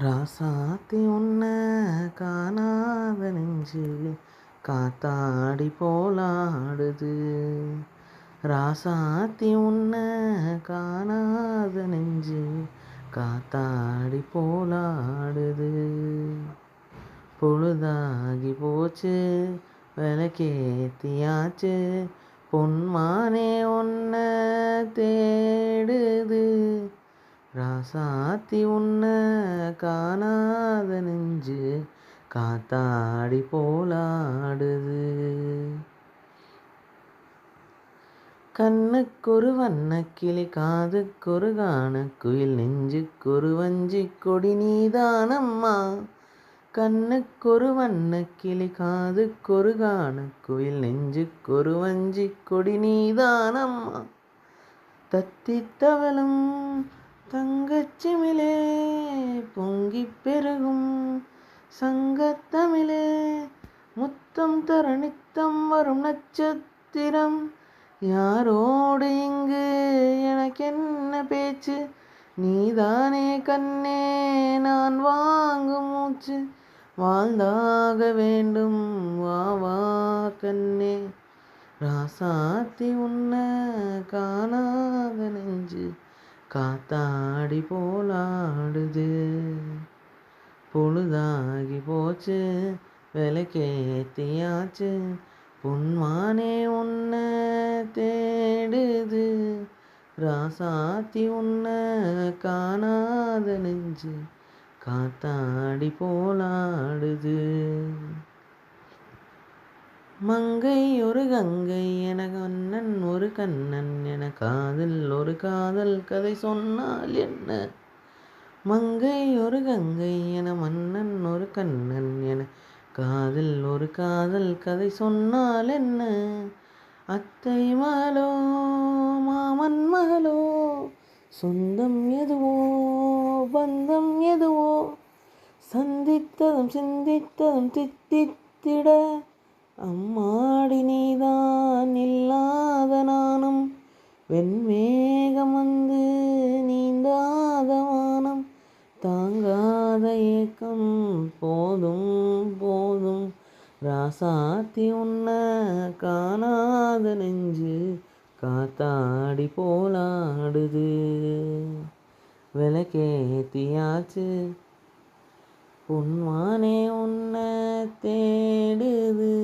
ராசாத்தி உன்ன காணாத நெஞ்சு காத்தாடி போலாடுது. ராசாத்தி உன்ன காணாத நெஞ்சு காத்தாடி போலாடுது. பொழுதாகி போச்சு விளக்கேத்தியாச்சு பொன்மானே உன்ன தேடுது. ராசாத்தி உன்ன காணாத நெஞ்சு காத்தாடி போலாடுது. கண்ணுக்கொரு வண்ணக்கிளி காதுக்கொரு கானக்குயில் நெஞ்சுக்கொரு வஞ்சிக் கொடி நீதானம்மா. கண்ணுக்கொரு வண்ணக்கிளி காதுக்கொரு கானக்குயில் நெஞ்சுக்கொரு வஞ்சிக் கொடி நீதானம்மா. தத்தித் தவழும் தங்கச்சிமிழே பொங்கிப் பெருகும் சங்கத்தமிழே முத்தம் தர நித்தம் வரும் நட்சத்திரம். யாரோடு இங்கு எனக்கென்ன பேச்சு, நீதானே கண்ணே நான் வாங்கும் மூச்சு. வாழ்ந்தாக வேண்டும் வா வா கண்ணே. ராசாத்தி உன்ன காணாத நெஞ்சு காத்தாடி போலாடுது. பொழுதாகி போச்சு விளக்கேத்தியாச்சு பொன்மானே உன்ன தேடுது. ராசாத்தி உன்ன காணாத நெஞ்சு காத்தாடி போலாடுது. மங்கை ஒரு கங்கை என கண்ணன் ஒரு கண்ணன் என காதல் ஒரு காதல் கதை சொன்னால் என்ன. மங்கை ஒரு கங்கை என மன்னன் ஒரு கண்ணன் என காதல் ஒரு காதல் கதை சொன்னால் என்ன. அத்தை மகளோ மாமன் மகளோ சொந்தம் எதுவோ பந்தம் எதுவோ சந்தித்ததும் சிந்தித்ததும் தித்தித்திட அம்மாடி நீதான் இல்லாத நானும் வெண்மேகம் வந்து நீந்தாத வானம் தாங்காத ஏக்கம் போதும் போதும். ராசாத்தி உன்ன காணாத நெஞ்சு காத்தாடி போலாடுது. விளக்கேத்தியாச்சு பொன்மானே உன்ன தேடுது.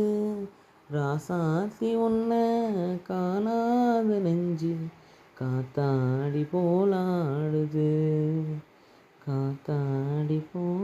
ராசாத்தி உன்ன காணாத நெஞ்சு காத்தாடி போலாடுது. காத்தாடி போ